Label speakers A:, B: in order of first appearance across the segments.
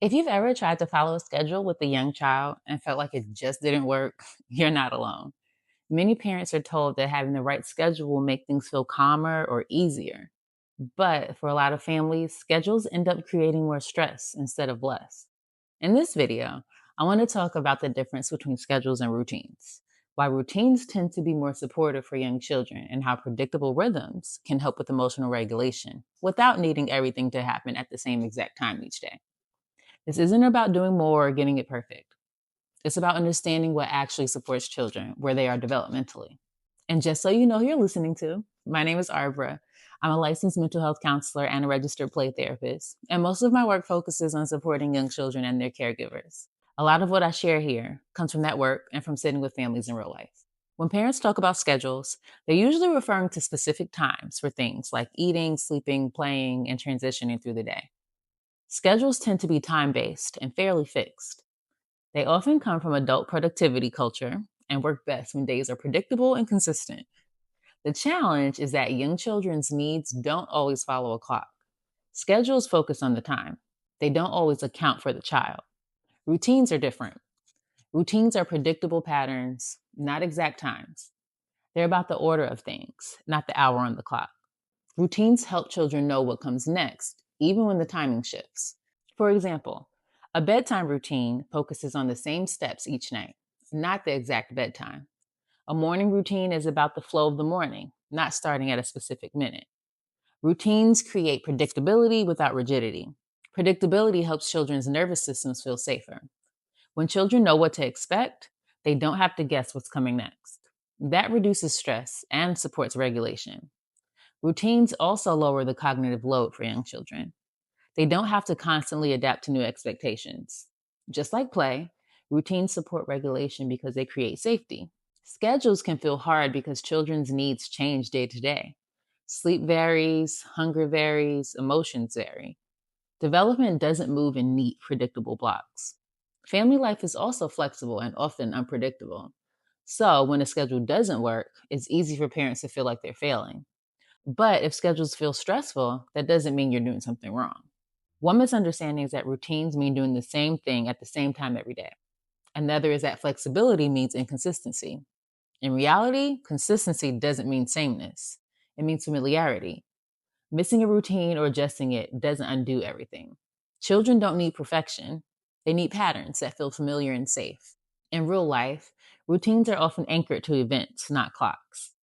A: If you've ever tried to follow a schedule with a young child and felt like it just didn't work, you're not alone. Many parents are told that having the right schedule will make things feel calmer or easier. But for a lot of families, schedules end up creating more stress instead of less. In this video, I want to talk about the difference between schedules and routines, why routines tend to be more supportive for young children, and how predictable rhythms can help with emotional regulation without needing everything to happen at the same exact time each day. This isn't about doing more or getting it perfect. It's about understanding what actually supports children where they are developmentally. And just so you know who you're listening to, my name is Arbra. I'm a licensed mental health counselor and a registered play therapist, and most of my work focuses on supporting young children and their caregivers. A lot of what I share here comes from that work and from sitting with families in real life. When parents talk about schedules, they're usually referring to specific times for things like eating, sleeping, playing, and transitioning through the day. Schedules tend to be time based and fairly fixed. They often come from adult productivity culture and work best when days are predictable and consistent. The challenge is that young children's needs don't always follow a clock. Schedules focus on the time, they don't always account for the child. Routines are different. Routines are predictable patterns, not exact times. They're about the order of things, not the hour on the clock. Routines help children know what comes next, even when the timing shifts. For example, a bedtime routine focuses on the same steps each night, not the exact bedtime. A morning routine is about the flow of the morning, not starting at a specific minute. Routines create predictability without rigidity. Predictability helps children's nervous systems feel safer. When children know what to expect, they don't have to guess what's coming next. That reduces stress and supports regulation. Routines also lower the cognitive load for young children. They don't have to constantly adapt to new expectations. Just like play, routines support regulation because they create safety. Schedules can feel hard because children's needs change day to day. Sleep varies, hunger varies, emotions vary. Development doesn't move in neat, predictable blocks. Family life is also flexible and often unpredictable. So, when a schedule doesn't work, it's easy for parents to feel like they're failing. But if schedules feel stressful, that doesn't mean you're doing something wrong. One misunderstanding is that routines mean doing the same thing at the same time every day. Another is that flexibility means inconsistency. In reality, consistency doesn't mean sameness, it means familiarity. Missing a routine or adjusting it doesn't undo everything. Children don't need perfection, they need patterns that feel familiar and safe. In real life, routines are often anchored to events, not clocks.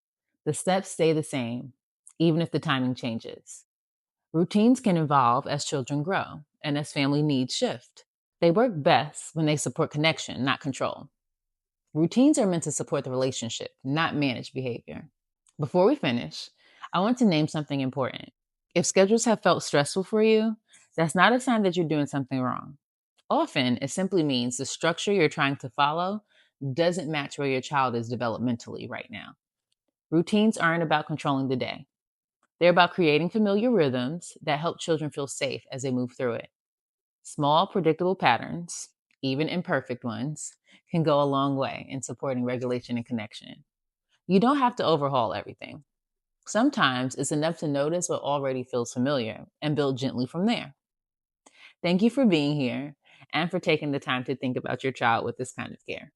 A: The steps stay the same, even if the timing changes. Routines can evolve as children grow and as family needs shift. They work best when they support connection, not control. Routines are meant to support the relationship, not manage behavior. Before we finish, I want to name something important. If schedules have felt stressful for you, that's not a sign that you're doing something wrong. Often, it simply means the structure you're trying to follow doesn't match where your child is developmentally right now. Routines aren't about controlling the day. They're about creating familiar rhythms that help children feel safe as they move through it. Small, predictable patterns, even imperfect ones, can go a long way in supporting regulation and connection. You don't have to overhaul everything. Sometimes it's enough to notice what already feels familiar and build gently from there. Thank you for being here and for taking the time to think about your child with this kind of care.